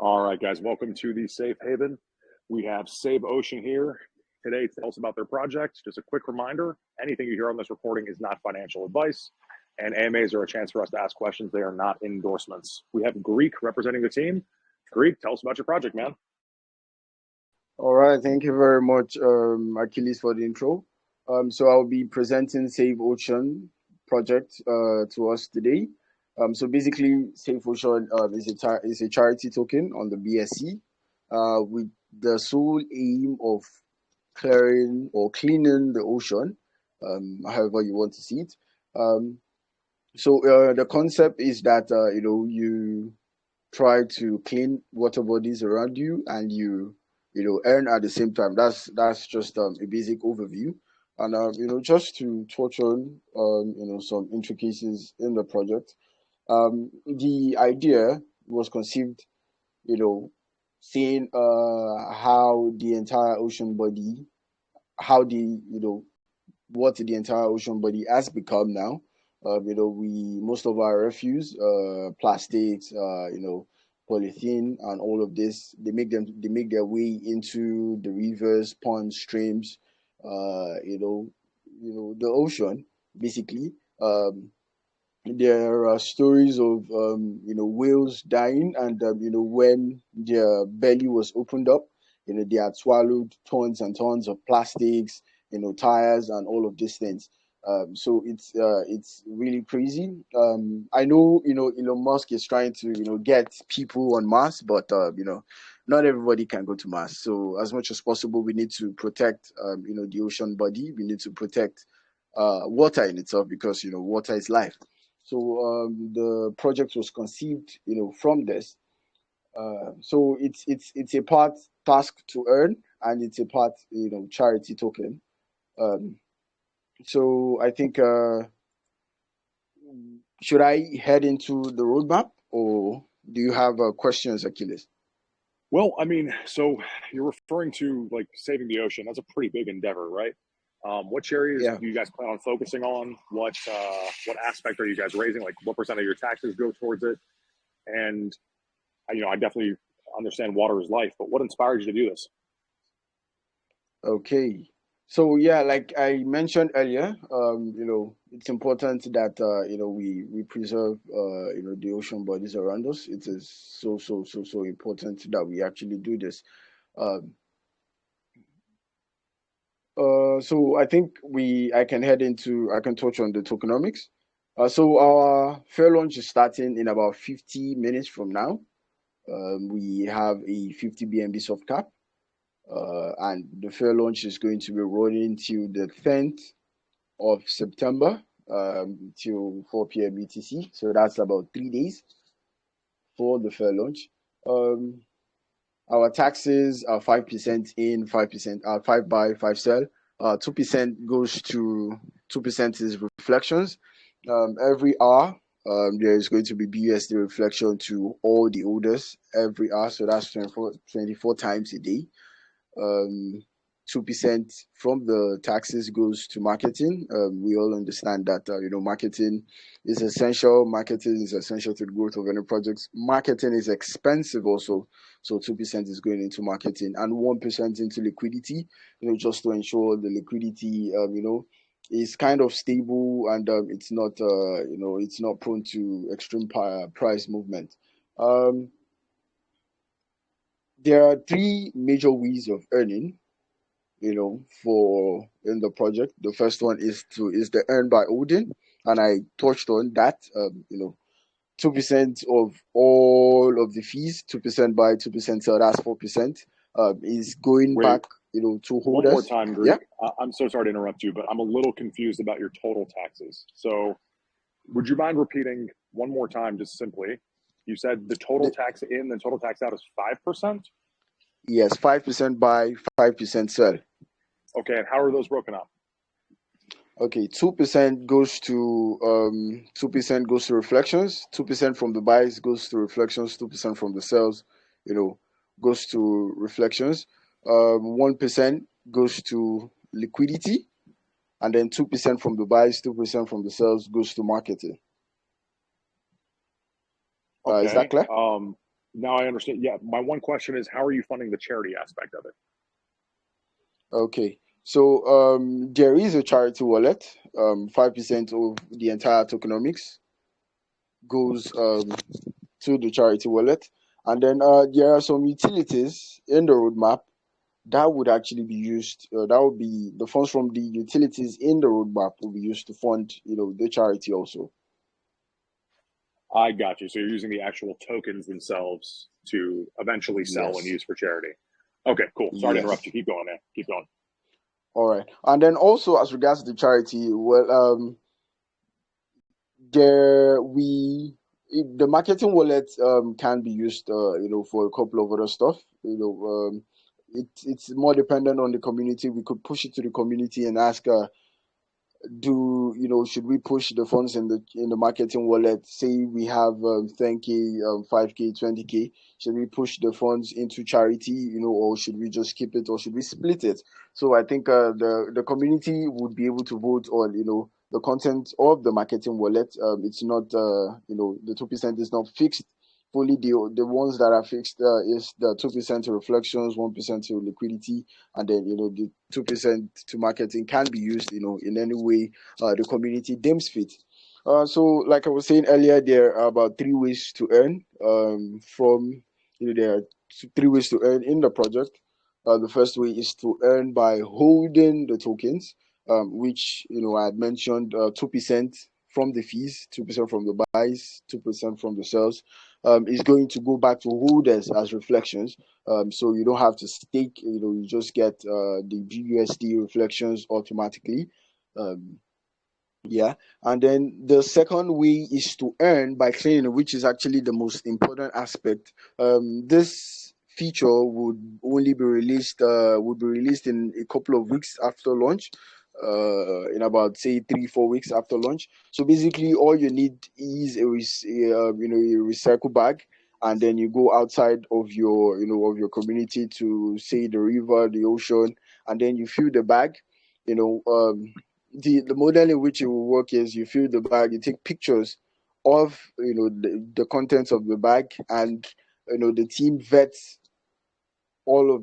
All right, guys, welcome to the Safe Haven. We have Save Ocean here today to tell us about their project. Just a quick reminder, anything you hear on this recording is not financial advice, and AMAs are a chance for us to ask questions. They are not endorsements. We have Greek representing the team. Greek, tell us about your project, man. All right, thank you very much, Achilles, for the intro. So I'll be presenting Save Ocean project to us today. So basically, Save Ocean is a charity token on the BSC with the sole aim of clearing or cleaning the ocean, however you want to see it. So the concept is that you try to clean water bodies around you, and you earn at the same time. That's just a basic overview, and just to touch on some intricacies in the project. The idea was conceived, seeing how the entire ocean body, how the what the entire ocean body has become now. We most of our refuse, plastics, polythene, and all of this, they make their way into the rivers, ponds, streams, the ocean, basically. There are stories of whales dying, and when their belly was opened up, they had swallowed tons and tons of plastics, tires, and all of these things. So it's really crazy. I know Elon Musk is trying to get people on Mars, but not everybody can go to Mars. So as much as possible, we need to protect the ocean body. We need to protect water in itself, because water is life. So the project was conceived from this. So it's a part task to earn, and it's a part charity token. Um, so I think, should I head into the roadmap, or do you have questions, Achilles? Well, I mean, so you're referring to like saving the ocean. That's a pretty big endeavor, right? Which areas Yeah. do you guys plan on focusing on? What aspect are you guys raising? Like, what percent of your taxes go towards it? And I definitely understand water is life, but what inspired you to do this? Okay. So yeah, like I mentioned earlier, it's important that we preserve the ocean bodies around us. It is so important that we actually do this. Um, so I think I can touch on the tokenomics. So our fair launch is starting in about 50 minutes from now. We have a 50 BNB soft cap, and the fair launch is going to be running till the 10th of September, till 4 p.m. BTC. So that's about 3 days for the fair launch. Um, our taxes are 5% in, 5% 5 buy, 5 sell. 2% goes to 2% is reflections. Every hour, there is going to be BUSD reflection to all the orders every hour. So that's 24 times a day. um, 2% from the taxes goes to marketing. We all understand that marketing is essential. Marketing is essential to the growth of any projects. Marketing is expensive also, so 2% is going into marketing, and 1% into liquidity. Just to ensure the liquidity, is kind of stable, and it's not prone to extreme price movement. Um, there are three major ways of earning, for in the project. The first one is the earn by holding, and I touched on that. 2% of all of the fees, 2% buy, 2% sell, that's 4%. Is going Wait, back, to one more holders. time, Yeah. Greek. I'm so sorry to interrupt you, but I'm a little confused about your total taxes. So, would you mind repeating one more time, just simply? You said the total The, tax in, the total tax out is 5%. yes, 5% buy, 5% sell. Okay, and how are those broken up? Okay, 2% goes to reflections, 2% from the buys goes to reflections, 2% from the sales, you know, goes to reflections. 1% goes to liquidity, and then 2% from the buys, 2% from the sales goes to marketing. Is that Okay. clear? Now I understand. Yeah, my one question is, how are you funding the charity aspect of it? Okay. So there is a charity wallet. 5% of the entire tokenomics goes to the charity wallet. And then there are some utilities in the roadmap that would actually be used. That would be the funds from the utilities in the roadmap will be used to fund, the charity also. I got you. So you're using the actual tokens themselves to eventually sell and Yes. use for charity. Okay, cool. Sorry to interrupt Yes. you. Keep going, man. Keep going. All right. And then also as regards to the charity, well, there we the marketing wallet can be used, for a couple of other stuff. It's more dependent on the community. We could push it to the community and ask, should we push the funds in the marketing wallet? Say we have 10K, 5K, 20K. Should we push the funds into charity, or should we just keep it, or should we split it? So I think the community would be able to vote on, the content of the marketing wallet. It's not, the 2% is not fixed fully. The ones that are fixed is the 2% to reflections, 1% to liquidity, and then the 2% to marketing can be used in any way the community deems fit. So like I was saying earlier, there are about three ways to earn from there are three ways to earn in the project. The first way is to earn by holding the tokens, which I had mentioned, 2% from the fees, 2% from the buys, 2% from the sales, is going to go back to holders as reflections. So you don't have to stake, you just get the BUSD reflections automatically. Um, yeah. And then the second way is to earn by clearing, which is actually the most important aspect. This feature would be released in a couple of weeks after launch, in about say 3-4 weeks after launch. So basically, all you need is a recycle bag, and then you go outside of your community to say the river, the ocean, and then you fill the bag. You know, the model in which it will work is you fill the bag, you take pictures of the contents of the bag, and the team vets your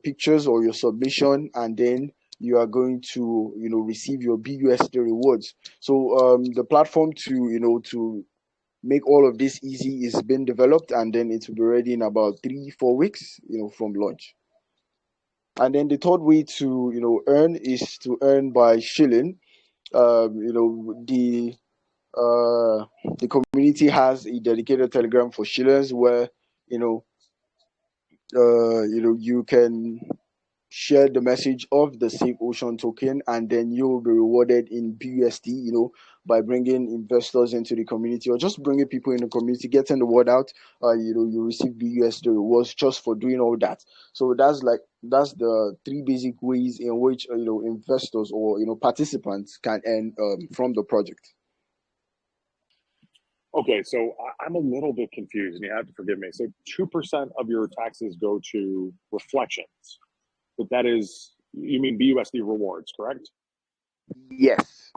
pictures or your submission, and then you are going to receive your BUSD rewards. So the platform to make all of this easy is being developed, and then it will be ready in about 3-4 weeks from launch. And then the third way to earn is to earn by shilling. um, you know the the community has a dedicated telegram for shillers where you know you can share the message of the Safe Ocean token, and then you will be rewarded in BUSD, by bringing investors into the community, or just bringing people in the community, getting the word out. You receive BUSD rewards just for doing all that. So that's the three basic ways in which investors or participants can earn from the project. Okay, so I'm a little bit confused, and you have to forgive me. So 2% of your taxes go to reflections, but that is, you mean BUSD rewards, correct? Yes.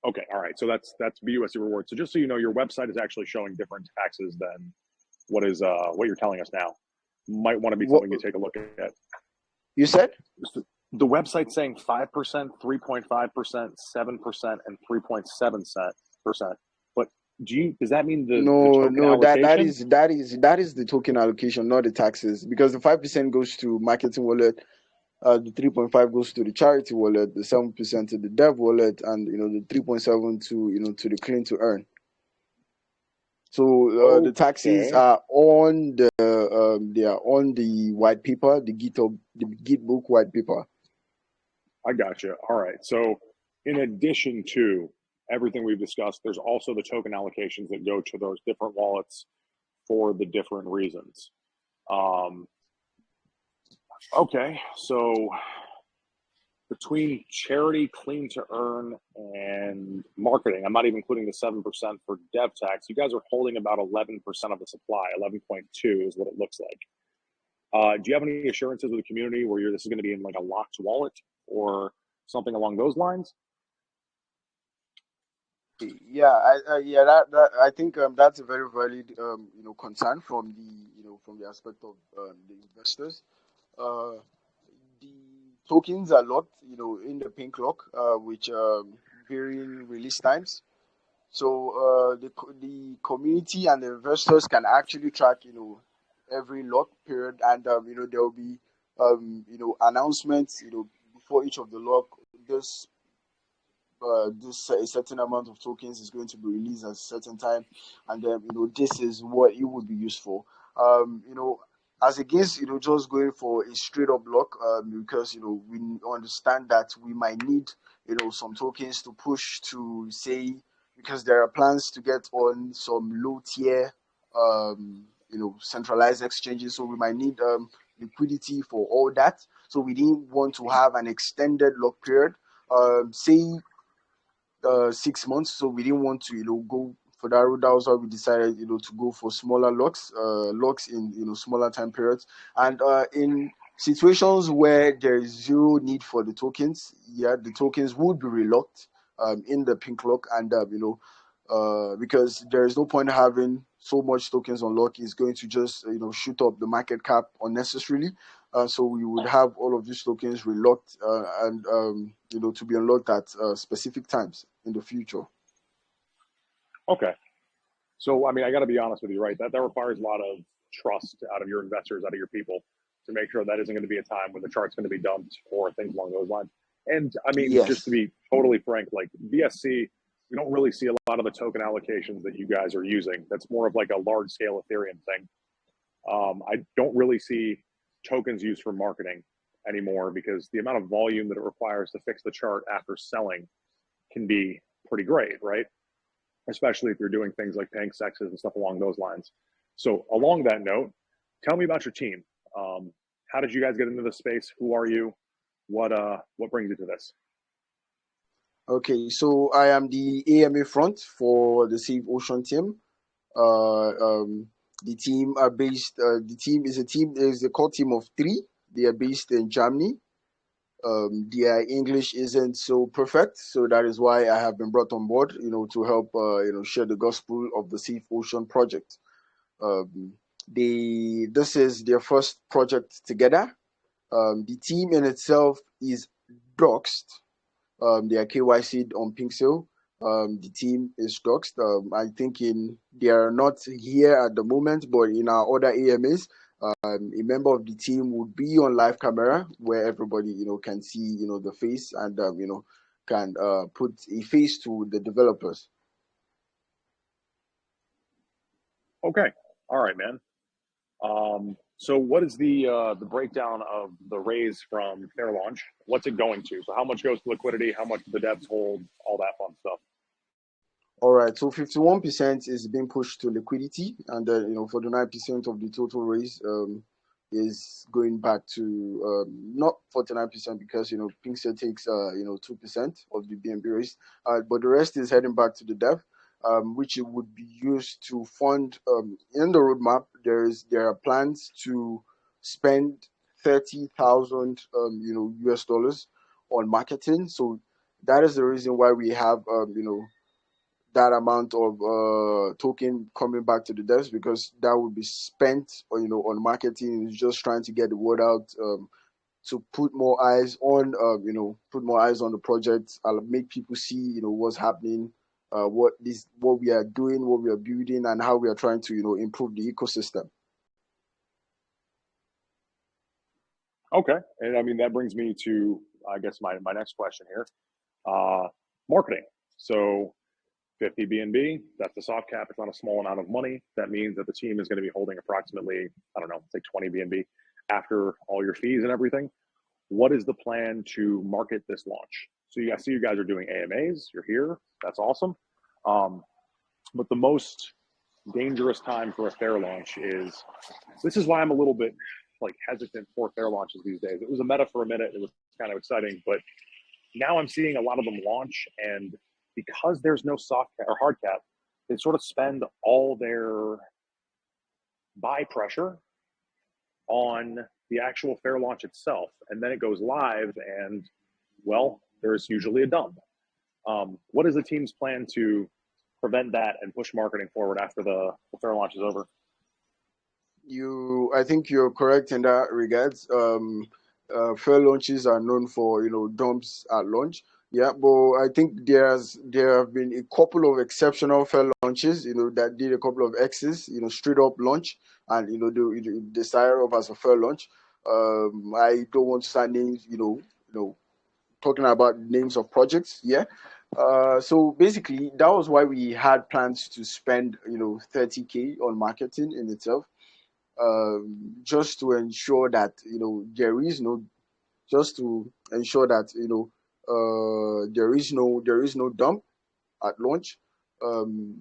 Okay, all right. So that's BUSD rewards. So just so you know, your website is actually showing different taxes than what you're telling us now. Might want to be What something you take a look at. you said? The website's saying 5%, 3.5%, 7%, and 3.7%. But does that mean the No, token no, allocation? that is the token allocation, not the taxes, because the 5% goes to marketing wallet, the 3.5 goes to the charity wallet, the 7% to the dev wallet, and the 3.7 to the clean to earn. So the taxes Okay, are on the white paper, the Gitbook white paper. I got you. All right. So in addition to everything we've discussed, there's also the token allocations that go to those different wallets for the different reasons. Um, okay, so between charity, clean to earn, and marketing, I'm not even including the 7% for dev tax. You guys are holding about 11% of the supply. 11.2 is what it looks like. Do you have any assurances with the community where this is going to be in like a locked wallet or something along those lines? Yeah, yeah, that I think that's a very valid concern from the from the aspect of the investors. Uh, the tokens are locked, in the pink lock, which varying release times. So the community and the investors can actually track, every lock period, and there will be announcements, before each of the lock. This a certain amount of tokens is going to be released at a certain time, and then this is what it would be used for. As against just going for a straight up block, because we understand that we might need some tokens to push to say, because there are plans to get on some low tier centralized exchanges, so we might need liquidity for all that. So we didn't want to have an extended lock period, say 6 months. So we didn't want to, go for that route. That was why we decided, to go for smaller locks in, smaller time periods. And in situations where there is zero need for the tokens, yeah, the tokens would be relocked in the pink lock, and because there is no point having so much tokens on lock. Is going to just shoot up the market cap unnecessarily. So we would have all of these tokens relocked, and to be unlocked at specific times in the future. Okay. So, I mean, I got to be honest with you, right? That requires a lot of trust out of your investors, out of your people, to make sure that isn't going to be a time when the chart's going to be dumped or things along those lines. And I mean, just to Yes. be totally frank, like BSC, we don't really see a lot of the token allocations that you guys are using. That's more of like a large scale Ethereum thing. I don't really see tokens used for marketing anymore because the amount of volume that it requires to fix the chart after selling can be pretty great, right? Especially if you're doing things like paying sexes and stuff along those lines. So, along that note, tell me about your team. How did you guys get into this space? Who are you? What brings you to this? Okay, so I am the AMA front for the Save Ocean team. Uh, um, the team are based. The team is a team. Is a core team of three. They are based in Germany. Their English isn't so perfect, so that is why I have been brought on board, to help, share the gospel of the Safe Ocean project. Um, this is their first project together. The team in itself is doxed. They are KYC'd on Pinksail. The team is doxed. I think they are not here at the moment, but in our other AMAs, a member of the team would be on live camera where everybody can see the face, and can put a face to the developers. Okay, all right, man. So, what is the breakdown of the raise from Fair Launch? What's it going to? So, how much goes to liquidity? How much do the devs hold? All that fun stuff. All right, so 51% is being pushed to liquidity, and then 49% of the total raise is going back to, not 49%, because Pinkster takes 2% of the BNB raise, but the rest is heading back to the dev, which it would be used to fund. In the roadmap, there are plans to spend 30,000 US dollars on marketing. So that is the reason why we have that amount of token coming back to the devs, because that would be spent on marketing, just trying to get the word out, to put more eyes on the project. I'll make people see what's happening, what we are doing, what we are building, and how we are trying to improve the ecosystem. Okay, and I mean that brings me to I guess my next question here. Uh, Marketing. So 50 BNB, that's the soft cap. It's not a small amount of money. That means that the team is going to be holding approximately, I don't know, say 20 BNB after all your fees and everything. What is the plan to market this launch? So I see you guys are doing AMAs. You're here. That's awesome. Um, but the most dangerous time for a fair launch is, this is why I'm a little bit like hesitant for fair launches these days. It was a meta for a minute. It was kind of exciting, but now I'm seeing a lot of them launch, and because there's no soft cap or hard cap, they sort of spend all their buy pressure on the actual fair launch itself, and then it goes live, and well, there's usually a dump. What is the team's plan to prevent that and push marketing forward after the fair launch is over? I think you're correct in that regards. Fair launches are known for dumps at launch. Yeah, but I think there have been a couple of exceptional fair launches, that did a couple of X's, straight up launch, and they started off as a fair launch. I don't want to start names, talking about names of projects. Yeah. So basically, that was why we had plans to spend 30K on marketing in itself, just to ensure that there is no just to ensure that there is no dump at launch. Um,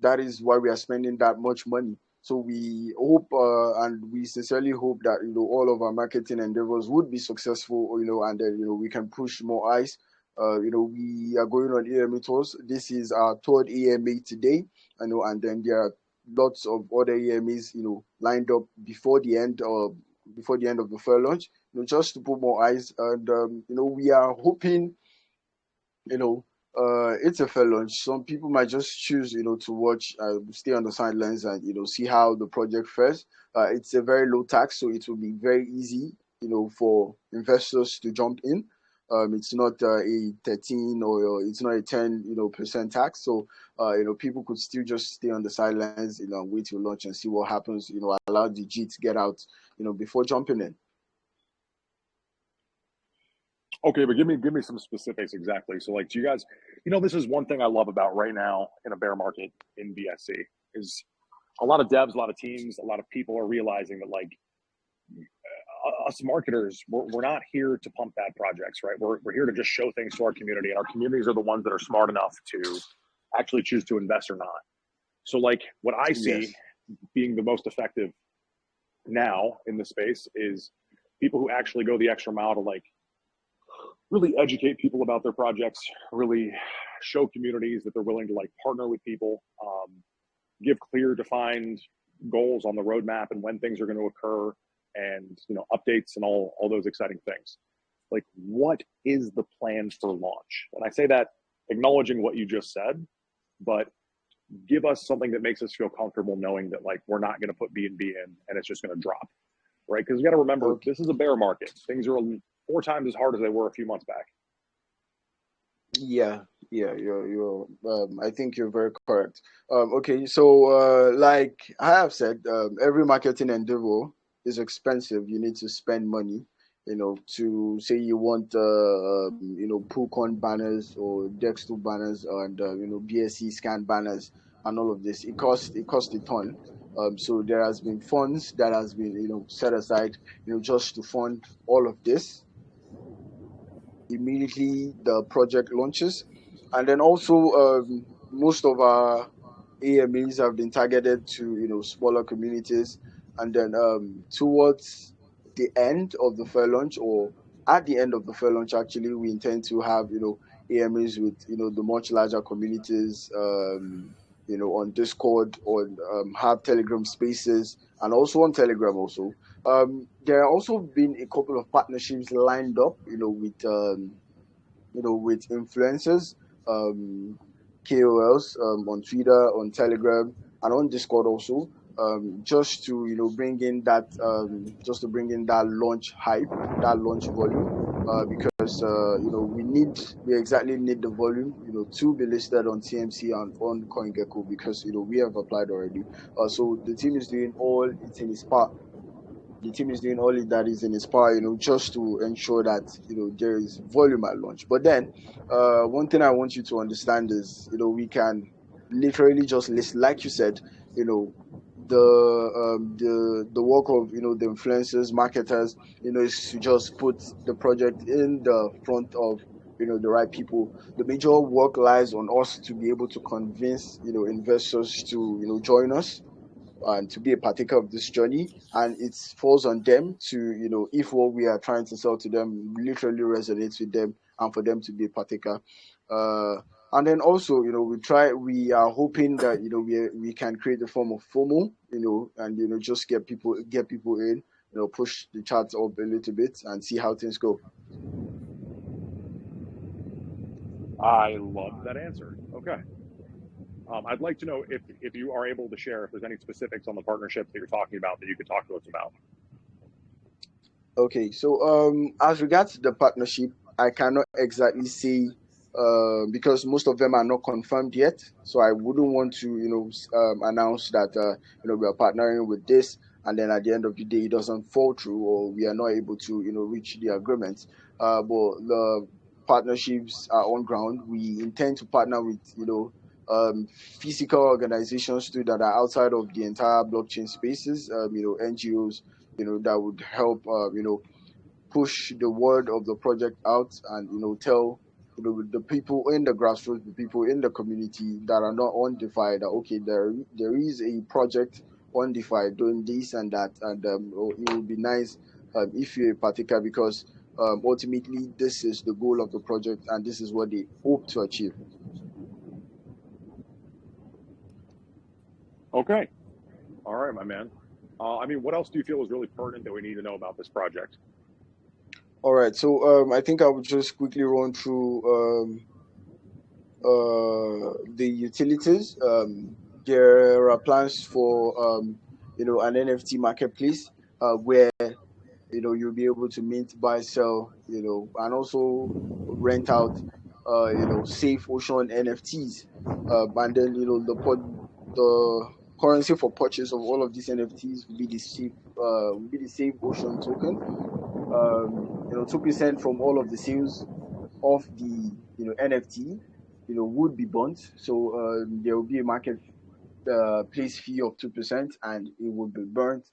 that is why we are spending that much money. So we hope and we sincerely hope that all of our marketing endeavors would be successful. And then we can push more eyes. We are going on AMA tours. This is our third AMA today. And then there are lots of other AMAs lined up before the end of the fair launch. Just to put more eyes. And we are hoping you know, it's a fair launch. Some people might just choose, to watch, stay on the sidelines and, see how the project fares. It's a very low tax, so it will be very easy, for investors to jump in. It's not a 13 or it's not a 10, percent tax. So, people could still just stay on the sidelines, wait till launch and see what happens, allow the G to get out, before jumping in. Okay, but give me some specifics exactly. So, like, do you guys, this is one thing I love about right now in a bear market in BSC is a lot of devs, a lot of teams, a lot of people are realizing that like us marketers, we're not here to pump bad projects, right? We're here to just show things to our community, and our communities are the ones that are smart enough to actually choose to invest or not. So, like, what I see Yes. being the most effective now in the space is people who actually go the extra mile to like really educate people about their projects, really show communities that they're willing to like partner with people, give clear, defined goals on the roadmap and when things are going to occur, and updates and all those exciting things. Like, what is the plan for launch? And I say that acknowledging what you just said, but give us something that makes us feel comfortable knowing that like we're not going to put B&B in and it's just going to drop, right? Because you got to remember, Okay. this is a bear market. Things are 4 times as hard as they were a few months back. Yeah, yeah, I think you're very correct. Okay, so like I have said, every marketing endeavor is expensive. You need to spend money, to say you want, Pulcon banners or Dexto banners and BSC scan banners and all of this. It costs a ton. So there has been funds that has been set aside, just to fund all of this immediately the project launches. And then also, most of our AMAs have been targeted to smaller communities. And then towards the end of the fair launch, or at the end of the fair launch, actually, we intend to have AMAs with the much larger communities. On Discord, on have Telegram spaces, and also on Telegram also. There have also been a couple of partnerships lined up, with influencers, um, KOLs, on Twitter, on Telegram, and on Discord also, just to just to bring in that launch hype, that launch volume, because we exactly need the volume, to be listed on TMC and on CoinGecko because we have applied already. So the team is doing all it's in its part the team is doing all that is in its power, just to ensure that there is volume at launch. But then, one thing I want you to understand is, we can literally just list, like you said, the work of the influencers, marketers, is to just put the project in the front of the right people. The major work lies on us to be able to convince investors to join us and to be a partaker of this journey, and it falls on them to if what we are trying to sell to them literally resonates with them, and for them to be a partaker. And then also we are hoping that we can create a form of FOMO, and just get people in, push the charts up a little bit and see how things go. I love that answer. Okay. I'd like to know if you are able to share if there's any specifics on the partnership that you're talking about that you could talk to us about. Okay, so as regards the partnership, I cannot exactly say because most of them are not confirmed yet. So I wouldn't want to, announce that we are partnering with this, and then at the end of the day it doesn't fall through, or we are not able to, reach the agreement. But the partnerships are on ground. We intend to partner with, physical organizations too that are outside of the entire blockchain spaces. NGOs that would help push the word of the project out, and tell the people in the grassroots, the people in the community that are not on DeFi, that okay, there is a project on DeFi doing this and that, and it would be nice if you're a partaker, because ultimately this is the goal of the project and this is what they hope to achieve. Okay. All right, my man. What else do you feel is really pertinent that we need to know about this project? All right, so I think I would just quickly run through the utilities. There are plans for an NFT marketplace where you'll be able to mint, buy, sell, and also rent out safe ocean NFTs. And then the currency for purchase of all of these NFTs will be the safe ocean token. 2% from all of the sales of the NFT would be burnt. So there will be a market place fee of 2%, and it would be burnt.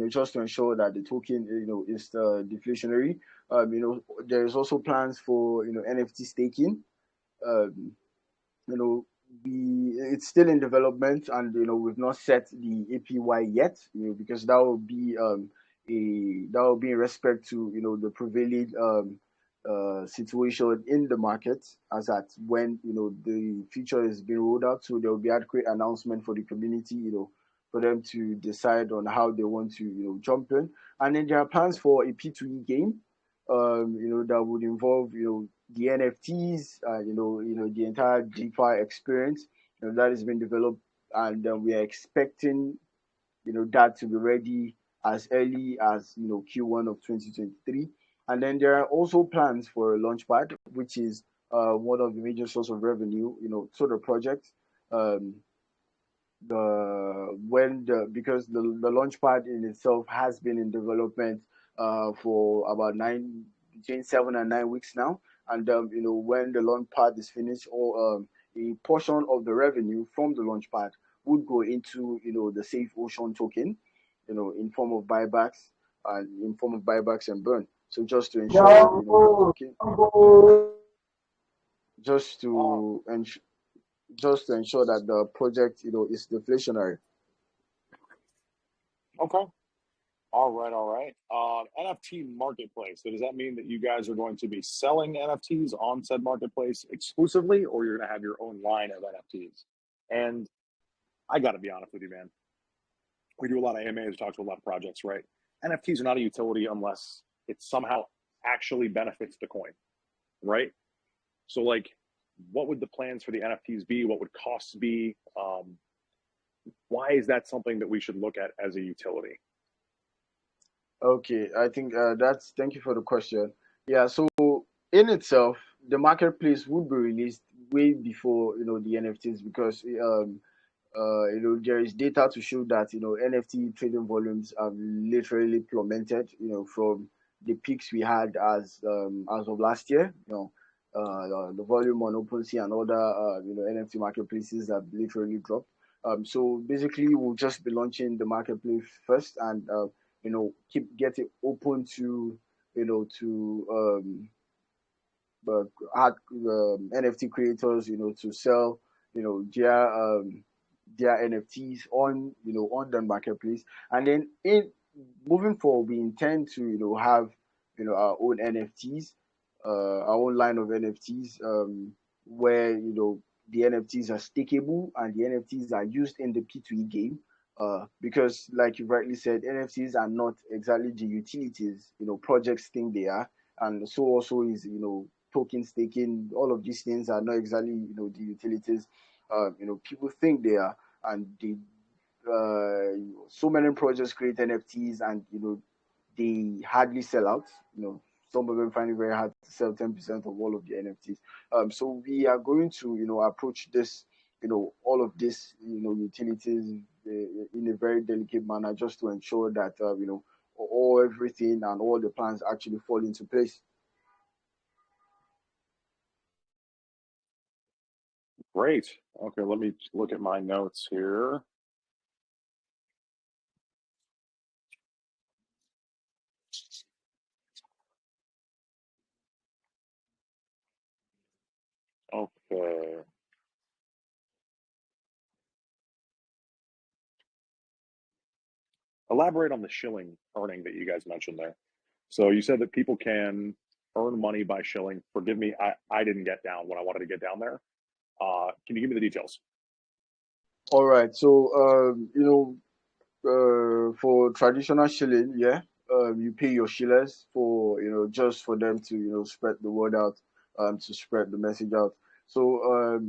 Just to ensure that the token, is deflationary. There is also plans for NFT staking. Um, you know, it's still in development, and we've not set the APY yet. Because that will be in respect to the prevailing situation in the market, as at when the feature is being rolled out. So there will be adequate announcement for the community, for them to decide on how they want to jump in. And then there are plans for a P2E game, that would involve the NFTs, the entire DeFi experience that has been developed, and we are expecting that to be ready as early as Q1 of 2023. And then there are also plans for a launchpad, which is one of the major source of revenue, to the project. Um, because the launchpad in itself has been in development for about between 7 and 9 weeks now, and when the launchpad is finished, or a portion of the revenue from the launchpad would go into the safe ocean token, in form of buybacks, and burn. So just to ensure that the token, just to ensure that the project is deflationary. Okay. All right. All right. NFT marketplace. So does that mean that you guys are going to be selling NFTs on said marketplace exclusively, or you're going to have your own line of NFTs? And I got to be honest with you, man. We do a lot of AMAs, talk to a lot of projects, right? NFTs are not a utility unless it somehow actually benefits the coin, right? So, like, what would the plans for the NFTs be? What would costs be? Why is that something that we should look at as a utility? Okay, I think thank you for the question. Yeah, so in itself, the marketplace would be released way before the NFTs, because there is data to show that NFT trading volumes have literally plummeted, from the peaks we had as of last year. The volume on OpenSea and other NFT marketplaces have literally dropped. So basically, we'll just be launching the marketplace first, and get it open to NFT creators, to sell their NFTs on the marketplace. And then in moving forward, we intend to have our own NFTs, our own line of NFTs, where the NFTs are stakeable and the NFTs are used in the P2E game. Because, like you rightly said, NFTs are not exactly the utilities projects think they are, and so also is token staking, all of these things are not exactly the utilities people think they are, and so many projects create NFTs, and they hardly sell out. Some of them find it very hard to sell 10% of all of the NFTs. So we are going to approach this all of this utilities in a very delicate manner, just to ensure that all everything and all the plans actually fall into place. Great. Okay, let me look at my notes here. Okay. Elaborate on the shilling earning that you guys mentioned there. So you said that people can earn money by shilling. Forgive me, I didn't get down when I wanted to get down there. Can you give me the details? All right. So for traditional shilling, yeah, you pay your shillers for just for them to spread the word out, to spread the message out. So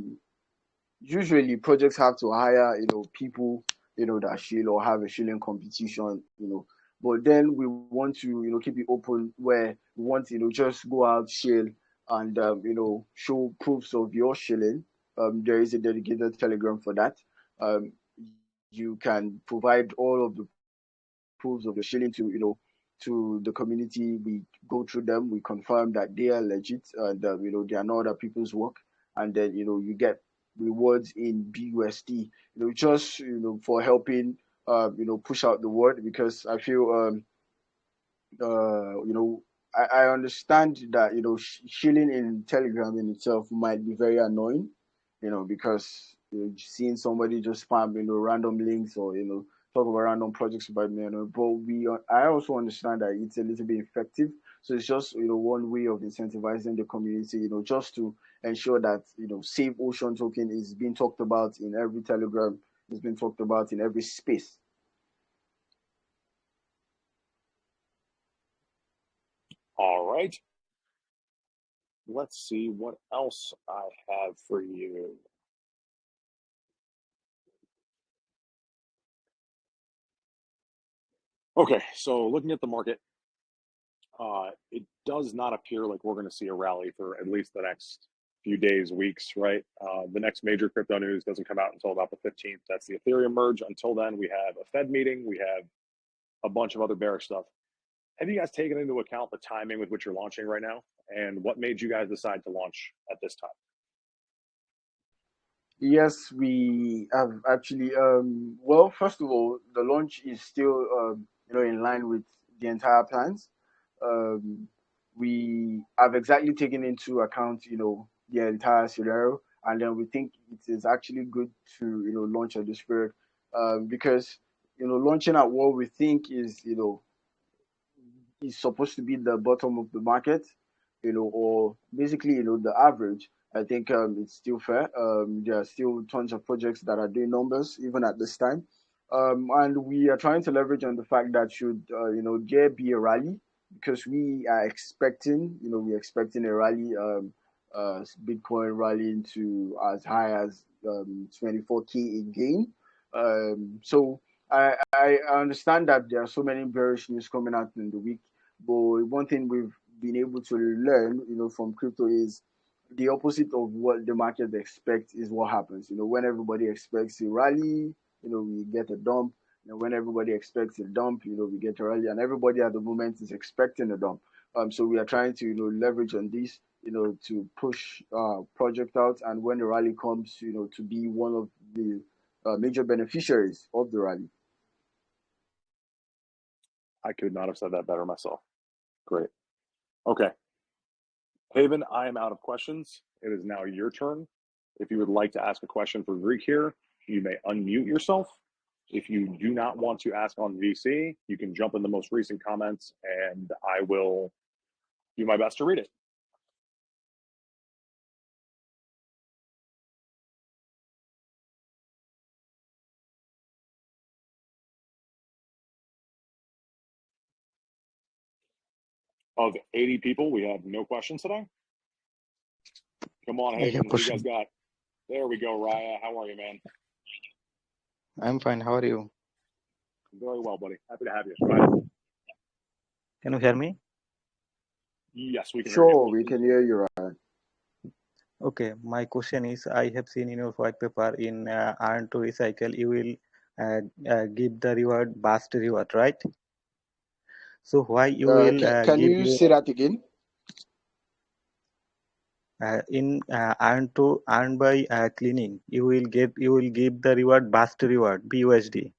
usually projects have to hire people that shill or have a shilling competition, but then we want to keep it open, where we want just go out, shill, and show proofs of your shilling. There is a dedicated telegram for that. um, you can provide all of the proofs of your shilling to the community. We go through them, we confirm that they are legit, and they are not other people's work, and then you get rewards in BUSD. Just for helping push out the word, because I feel I understand that shilling in Telegram in itself might be very annoying, because seeing somebody just spam random links, or talk about random projects about me. But I also understand that it's a little bit effective. So it's just one way of incentivizing the community, just to ensure that Save Ocean token is being talked about in every Telegram, it's been talked about in every space. All right. Let's see what else I have for you. Okay, so looking at the market, it does not appear like we're going to see a rally for at least the next few days, weeks, right? The next major crypto news doesn't come out until about the 15th. That's the Ethereum merge. Until then, we have a Fed meeting, we have a bunch of other bearish stuff. Have you guys taken into account the timing with which you're launching right now, and what made you guys decide to launch at this time? Yes, we have actually. Well, first of all, the launch is still, in line with the entire plans. Um, we have exactly taken into account, the entire scenario, and then we think it is actually good to, launch at this period, because, launching at what we think is supposed to be the bottom of the market, or basically, the average. I think it's still fair. There are still tons of projects that are doing numbers even at this time, and we are trying to leverage on the fact that should there be a rally, because we are expecting, we're expecting a rally, Bitcoin rallying to as high as 24K again. So I understand that there are so many bearish news coming out in the week, but one thing we've been able to learn, from crypto is the opposite of what the market expects is what happens. When everybody expects a rally, we get a dump. When everybody expects a dump, we get a rally, and everybody at the moment is expecting a dump. So we are trying to, leverage on this, to push project out, and when the rally comes, to be one of the major beneficiaries of the rally. I could not have said that better myself. Great. Okay. Haven, I am out of questions. It is now your turn. If you would like to ask a question for Greek here, you may unmute yourself. If you do not want to ask on VC, you can jump in the most recent comments and I will do my best to read it. Of 80 people, we have no questions today. Come on, I have Haven. What do you guys question. got? There we go, Raya. How are you, man? I'm fine. How are you? Very well, buddy. Happy to have you. Go ahead. Can you hear me? Yes, we can hear you. Sure, we can hear you, Ryan. Okay. My question is, I have seen in your white paper in earn to recycle, you will give the reward burst reward, right? So why you will Can give you your say that again? in earn by cleaning, you will give the reward burst reward BUSD,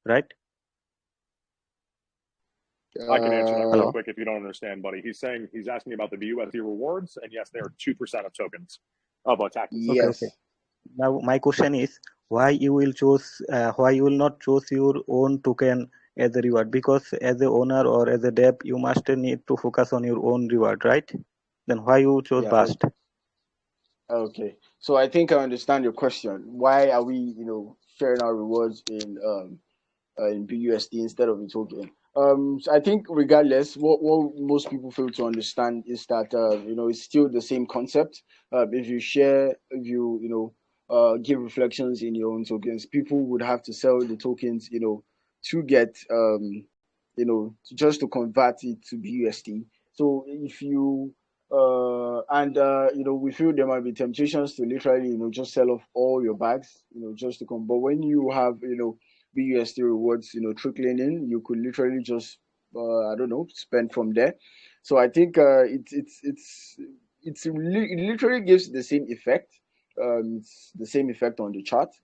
right? I can answer that really Hello. quick if you don't understand, buddy. He's asking about the BUSD rewards, and yes, they are 2% of tokens of attack. Okay. Okay. Yes. Now my question is, why you will not choose your own token as a reward? Because as a owner or as a dev, you must need to focus on your own reward, right? Then why you chose Yeah. Bast? Okay. So I think I understand your question. Why are we, sharing our rewards in BUSD instead of in token? So I think regardless, what most people fail to understand is that it's still the same concept. If you share, if give reflections in your own tokens, people would have to sell the tokens, to get just to convert it to BUSD. So if you we feel there might be temptations to literally, just sell off all your bags, just to come. But when you have, BUSD rewards, trickling in, you could literally just, I don't know, spend from there. So I think it literally gives the same effect. It's the same effect on the chart,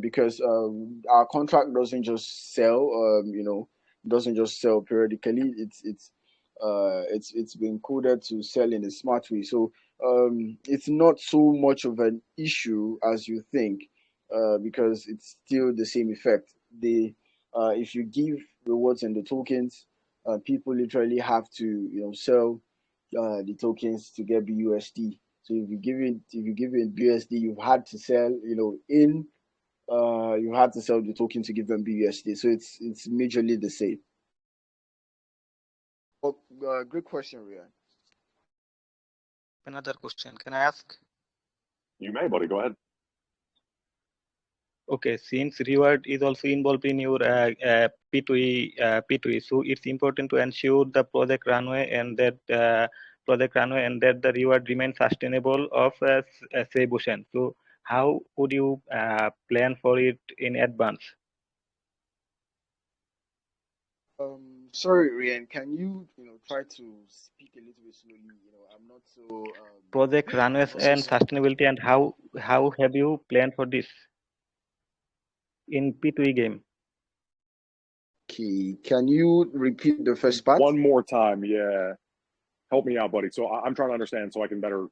because our contract doesn't just sell, doesn't just sell periodically. It's been coded to sell in a smart way. So it's not so much of an issue as you think, because it's still the same effect. If you give rewards and the tokens, people literally have to sell the tokens to get BUSD. So if you give it BUSD, you've had to sell you had to sell the token to give them BUSD. So it's majorly the same. Well, great question, Rian. Another question. Can I ask? You may, buddy. Go ahead. Okay, since reward is also involved in your P2E, so it's important to ensure the project runway and that the reward remains sustainable of Save Ocean. So how would you plan for it in advance? Sorry, Rian, can you try to speak a little bit slowly? I'm not so Project runways and sustainability, and how have you planned for this in P2E game? Okay, can you repeat the first part? One more time, yeah. Help me out, buddy. So I'm trying to understand so I can better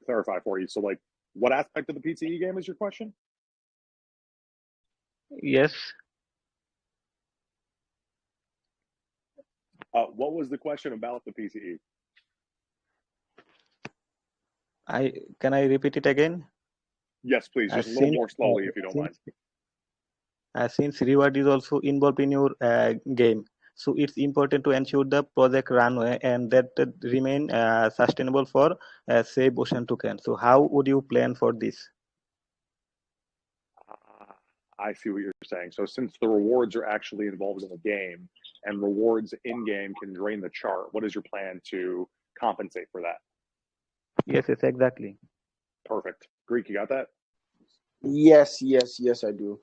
clarify for you. So, like, what aspect of the PTE game is your question? Yes. What was the question about the PTE? Can I repeat it again? Yes, please. Just a little more slowly, if you don't mind. Since reward is also involved in your game, so it's important to ensure the project runway and that remain sustainable for Save Ocean token. So how would you plan for this? I see what you're saying. So since the rewards are actually involved in the game and rewards in game can drain the chart, what is your plan to compensate for that? Yes, exactly. Perfect. Greek, you got that? Yes, I do.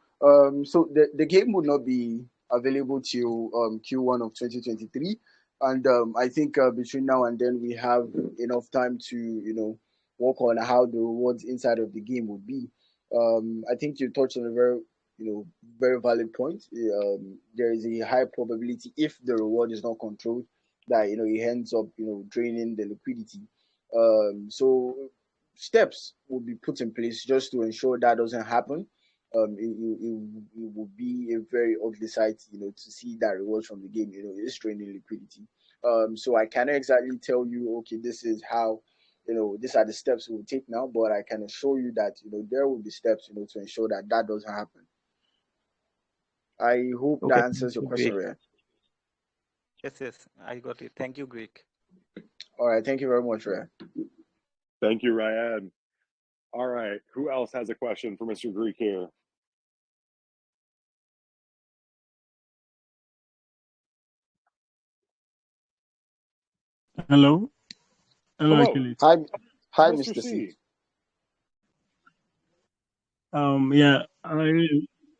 So the game would not be available till Q1 of 2023, and I think between now and then we have enough time to work on how the rewards inside of the game would be. I think you touched on a very valid point. There is a high probability if the reward is not controlled that it ends up draining the liquidity. So steps will be put in place just to ensure that doesn't happen. It will be a very ugly sight, to see that reward from the game, is draining liquidity. So I cannot exactly tell you, okay, this is how, these are the steps we'll take now, but I can assure you that, there will be steps, to ensure that that doesn't happen. I hope that answers your question, Ryan. Yes, I got it. Thank you, Greek. All right, thank you very much, Ryan. Thank you, Ryan. All right. Who else has a question for Mr. Greek here? Hello. Hello, Hello. Achilles. Hi, Mr. Mr. C. C. Yeah,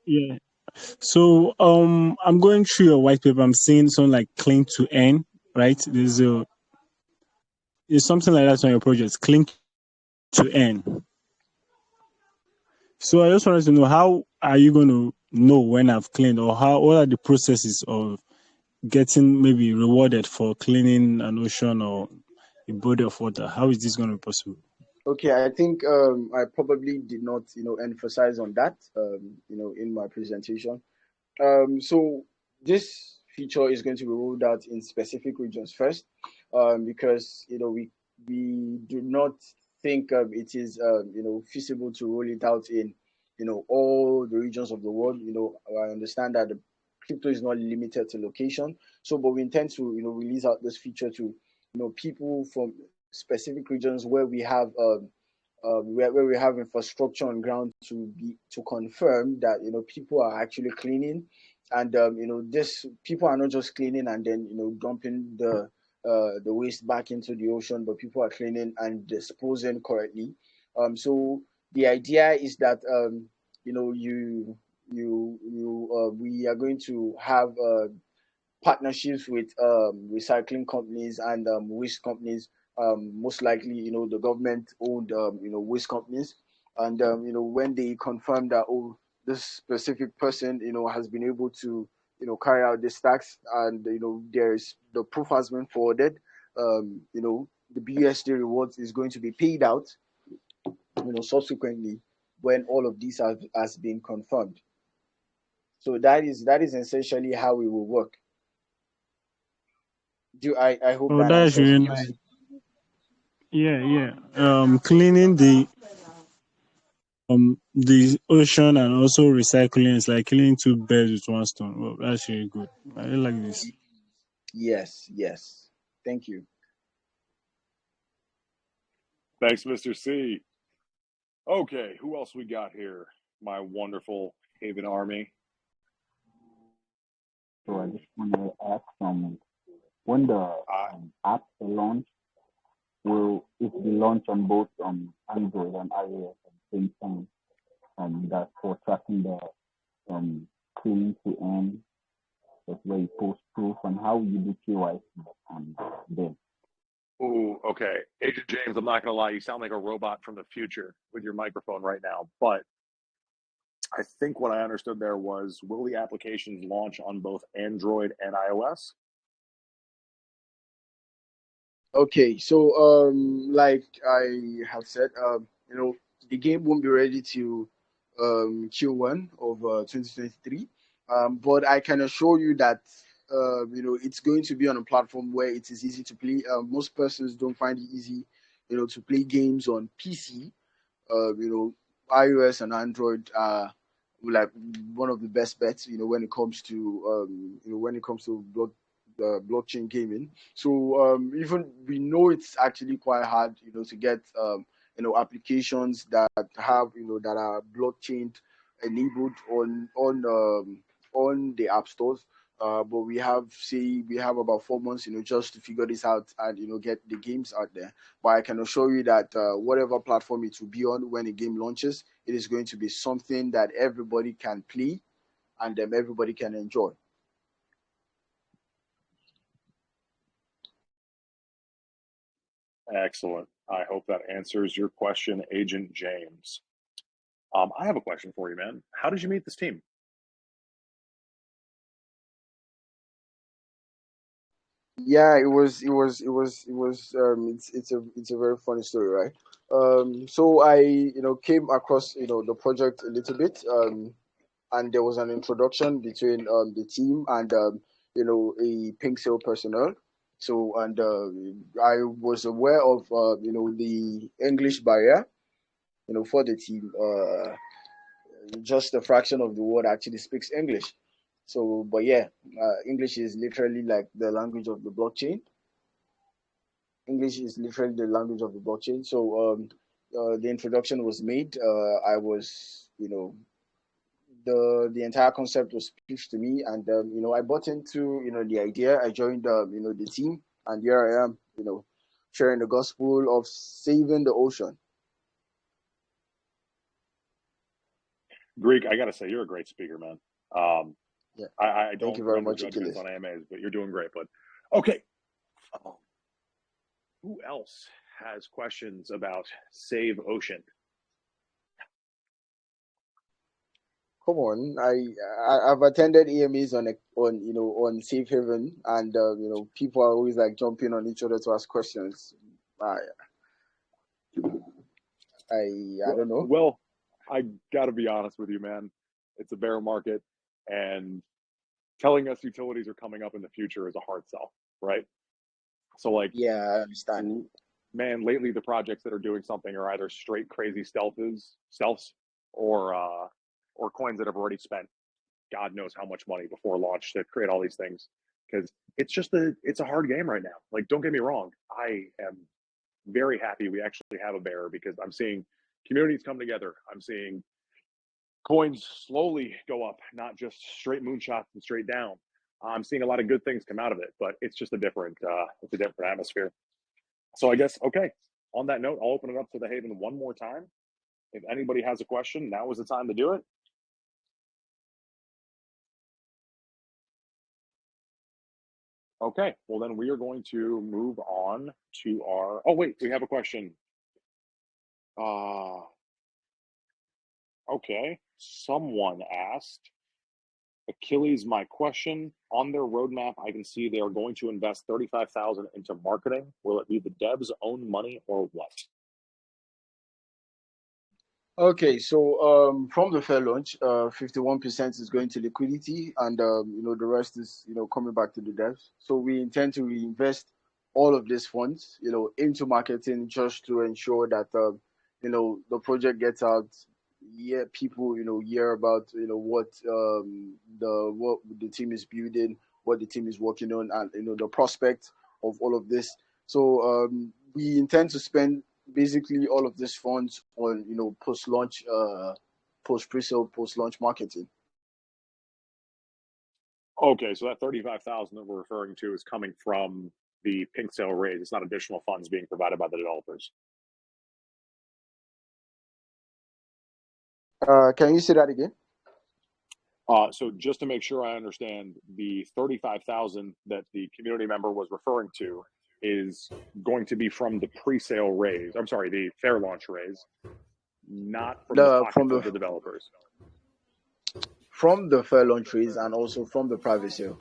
yeah. So, I'm going through your white paper. I'm seeing something like cling to earn, right? There's something like that on your project, cling to earn. So I just wanted to know, how are you going to know when I've cleaned, or what are the processes of getting maybe rewarded for cleaning an ocean or a body of water? How is this going to be possible? Okay, I think I probably did not, emphasize on that, in my presentation. So this feature is going to be rolled out in specific regions first, because we do not think it is feasible to roll it out in all the regions of the world. I understand that the crypto is not limited to location, so but we intend to release out this feature to people from specific regions where we have where we have infrastructure on ground to confirm that people are actually cleaning, and this people are not just cleaning and then dumping the waste back into the ocean, but people are cleaning and disposing correctly. So the idea is that we are going to have partnerships with recycling companies and waste companies, most likely the government owned waste companies, and when they confirm that, oh, this specific person has been able to carry out this tax, and there's the proof has been forwarded, the BUSD rewards is going to be paid out subsequently when all of these has been confirmed. So that is essentially how it will work. I hope Oh, that that's answers really your nice. question. Yeah. Cleaning the ocean and also recycling is like killing two birds with one stone. Well, that's really good. I really like this. Yes. Thank you. Thanks, Mr. C. Okay, who else we got here? My wonderful Haven Army. So I just want to ask when the app launch, will it be launched on both Android and iOS at the same time? That's for tracking the clean to earn, that's where you post proof, and how you do KYC there. Ooh, okay. Agent James, I'm not going to lie. You sound like a robot from the future with your microphone right now. But I think what I understood there was, will the applications launch on both Android and iOS? Okay, so like I have said, the game won't be ready to Q1 of 2023, but I can assure you that it's going to be on a platform where it is easy to play. Most persons don't find it easy, to play games on PC. iOS and Android are like one of the best bets, when it comes to blockchain gaming. So even we know it's actually quite hard, to get applications that have that are blockchain enabled on the app stores. But we have about 4 months, just to figure this out and get the games out there. But I can assure you that whatever platform it will be on when a game launches, it is going to be something that everybody can play and everybody can enjoy. Excellent. I hope that answers your question, Agent James. I have a question for you, man. How did you meet this team? Yeah, it's a very funny story, right? So I came across the project a little bit, and there was an introduction between the team and a Pink Sale personnel. So, and I was aware of the English barrier for the team. Just a fraction of the world actually speaks English. So, but yeah, English is literally like the language of the blockchain. English is literally the language of the blockchain. So the introduction was made. I was, the entire concept was pitched to me, and I bought into the idea. I joined the team, and here I am, sharing the gospel of saving the ocean. Greek, I gotta say, you're a great speaker, man. Yeah. I Thank don't you very render much, judgments Achilles. on AMAs, but you're doing great. But okay, who else has questions about Save Ocean? Come on, I've attended AMAs on Safe Haven, and people are always like jumping on each other to ask questions. I don't know. Well, I got to be honest with you, man. It's a bear market, and telling us utilities are coming up in the future is a hard sell, right? So, like, yeah, I understand. Man, lately the projects that are doing something are either straight crazy stealths, or coins that have already spent God knows how much money before launch to create all these things. Because it's a hard game right now. Like, don't get me wrong, I am very happy we actually have a bear because I'm seeing communities come together. I'm seeing coins slowly go up, not just straight moonshots and straight down. I'm seeing a lot of good things come out of it, but it's just a different atmosphere. So I guess, okay, on that note, I'll open it up to the Haven one more time. If anybody has a question, now is the time to do it. Okay, well then we are going to move on to our, oh wait, we have a question. Okay, someone asked, Achilles, my question, on their roadmap, I can see they are going to invest $35,000 into marketing. Will it be the devs' own money or what? Okay, so from the fair launch, 51% is going to liquidity, and the rest is coming back to the devs. So we intend to reinvest all of these funds, into marketing, just to ensure that the project gets out. Yeah, people hear about what the team is building, what the team is working on, and the prospect of all of this. So we intend to spend basically all of these funds on post-launch, post-pre-sale, post-launch marketing. Okay, so that 35,000 that we're referring to is coming from the pink sale raise. It's not additional funds being provided by the developers. Can you say that again? So just to make sure I understand, the 35,000 that the community member was referring to is going to be from the pre-sale raise. I'm sorry, the fair launch raise, not from the pockets of the developers. From the fair launch raise and also from the private sale.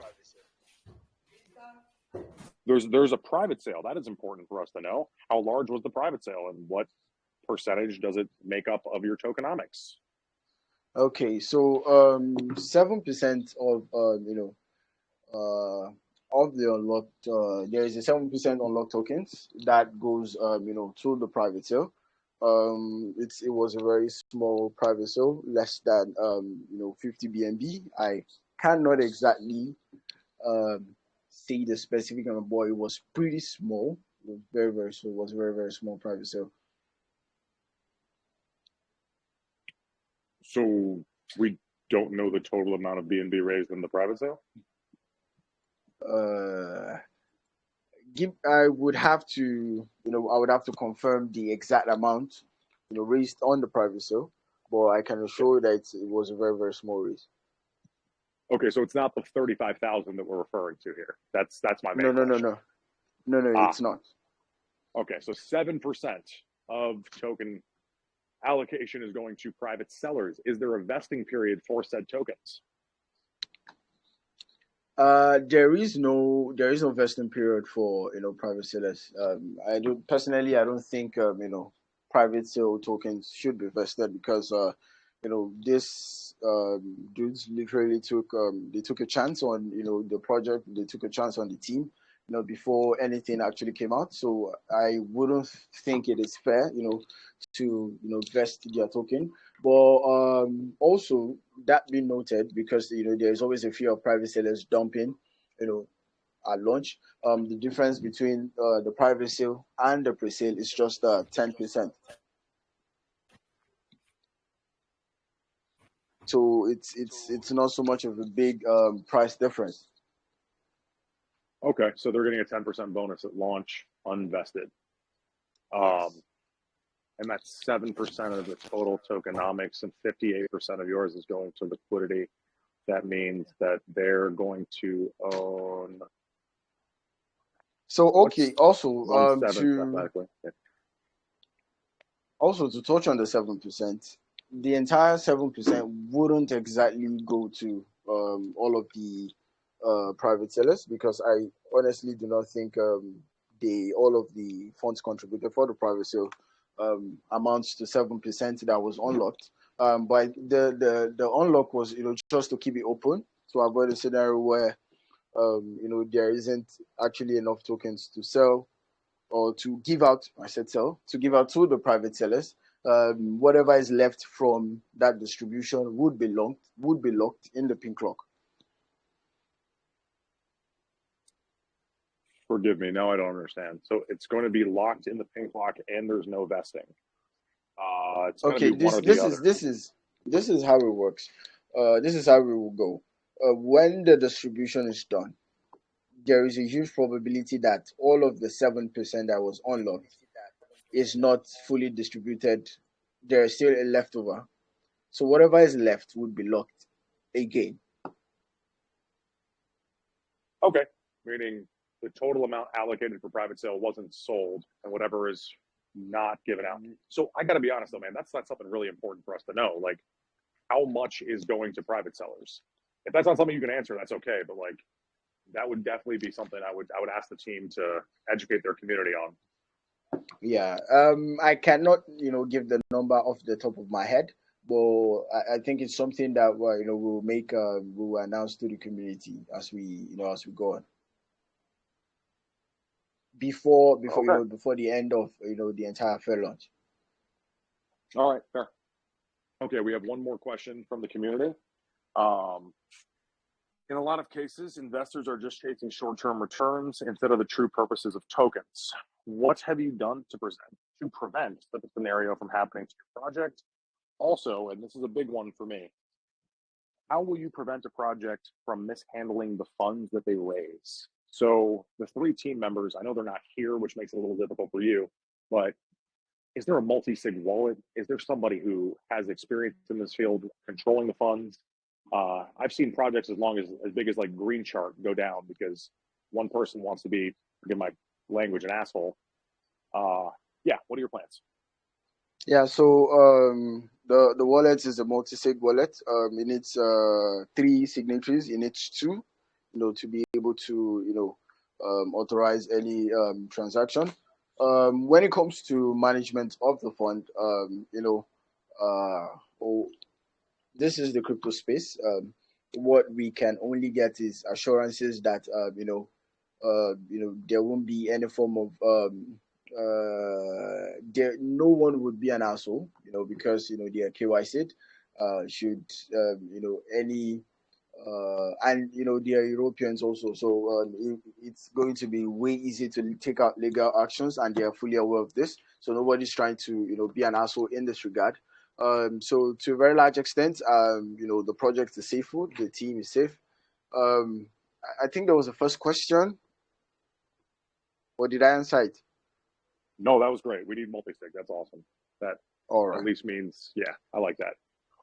There's a private sale. That is important for us to know. How large was the private sale and what percentage does it make up of your tokenomics? Okay, so 7% of of the unlocked, there is a 7% unlocked tokens that goes to the private sale. It was a very small private sale, less than 50 BNB. I cannot exactly say the specific number, but it was pretty small. It was very, very small. It was a very, very small private sale. So we don't know the total amount of BNB raised in the private sale? I would have to, I would have to confirm the exact amount, raised on the private sale, but I can assure you that it was a very, very small raise. Okay, so it's not the 35,000 that we're referring to here. That's my main question. No, it's not. Okay, so 7% of token allocation is going to private sellers. Is there a vesting period for said tokens? There is no vesting period for private sellers. I don't think private sale tokens should be vested because this dudes literally took a chance on the project. They took a chance on the team before anything actually came out. So I wouldn't think it is fair to vest their token. But also that being noted, because there's always a fear of private sellers dumping at launch. The difference between the private sale and the pre-sale is just 10%. So it's not so much of a big price difference. Okay, so they're getting a 10% bonus at launch, unvested. And that's 7% of the total tokenomics, and 58% of yours is going to liquidity. That means that they're going to own. So okay, also 1/7 to mathematically. Yeah. also to touch on the 7%, the entire 7% wouldn't exactly go to all of the private sellers, because I honestly do not think all of the funds contributed for the private sale amounts to 7% that was unlocked. But the unlock was, just to keep it open to avoid a scenario where there isn't actually enough tokens to sell or to give out. I said sell, to give out to the private sellers. Whatever is left from that distribution would be locked in the pink lock. Forgive me, now I don't understand. So it's going to be locked in the pink lock, and there's no vesting. It's going Okay, to be one or this the other. is how it works. This is how it will go. When the distribution is done, there is a huge probability that all of the 7% that was unlocked is not fully distributed. There is still a leftover. So whatever is left would be locked again. Okay, meaning the total amount allocated for private sale wasn't sold, and whatever is not given out. So I got to be honest though, man, that's not something really important for us to know. Like, how much is going to private sellers? If that's not something you can answer, that's okay. But like, that would definitely be something I would ask the team to educate their community on. Yeah, I cannot, give the number off the top of my head, but I think it's something that we'll announce to the community as we go on. Before Okay. before the end of the entire fair launch. All right, fair. Okay, we have one more question from the community. In a lot of cases, investors are just chasing short-term returns instead of the true purposes of tokens. What have you done to prevent the scenario from happening to your project? Also, and this is a big one for me, how will you prevent a project from mishandling the funds that they raise? So the 3 team members, I know they're not here, which makes it a little difficult for you, but is there a multi-sig wallet? Is there somebody who has experience in this field controlling the funds? I've seen projects as big as like Green Chart go down because one person wants to be, forgive my language, an asshole. Yeah, what are your plans? Yeah, so the wallet is a multi-sig wallet. It needs 3 signatories. It needs 2, to be able to authorize any transaction. When it comes to management of the fund, this is the crypto space. What we can only get is assurances that there won't be any form of no one would be an asshole, because they are KYC'd. Should any and they are Europeans also, so it's going to be way easy to take out legal actions, and they are fully aware of this. So nobody's trying to be an asshole in this regard. So to a very large extent, the project is safe. The team is safe. I think there was a first question, or did I answer it? No, that was great. We need multi-sig. That's awesome. That All right. at least means, yeah, I like that.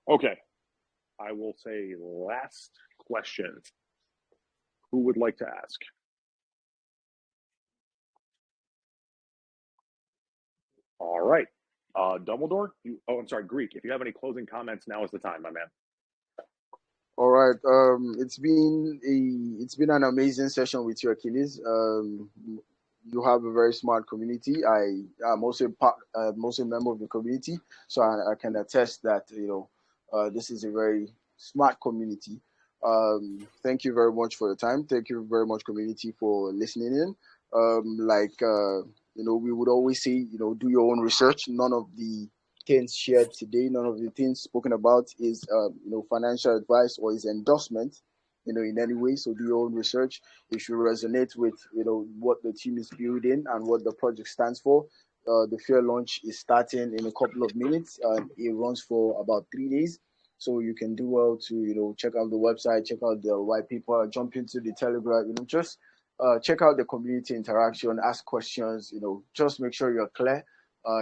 Okay. I will say last question. Who would like to ask? All right. Dumbledore? I'm sorry, Greek. If you have any closing comments, now is the time, my man. All right. It's been an amazing session with you, Achilles. You have a very smart community. I'm also a member of the community, so I can attest that this is a very smart community. Thank you very much for your time. Thank you very much, community, for listening in. We would always say, do your own research. None of the things shared today, none of the things spoken about is financial advice or is endorsement. in any way. So do your own research. It should resonate with, what the team is building and what the project stands for. The fair launch is starting in a couple of minutes, and it runs for about 3 days. So you can do well to, check out the website, check out the white paper, jump into the Telegram, just check out the community interaction, ask questions, just make sure you're clear,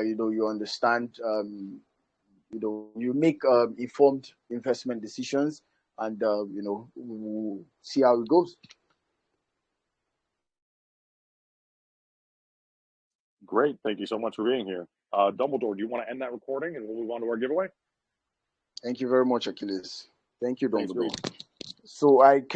you understand, you make informed investment decisions, and, we'll see how it goes. Great. Thank you so much for being here. Dumbledore, do you want to end that recording and we'll move on to our giveaway? Thank you very much, Achilles. Thank you, Thanks, Dumbledore. Reed. So I can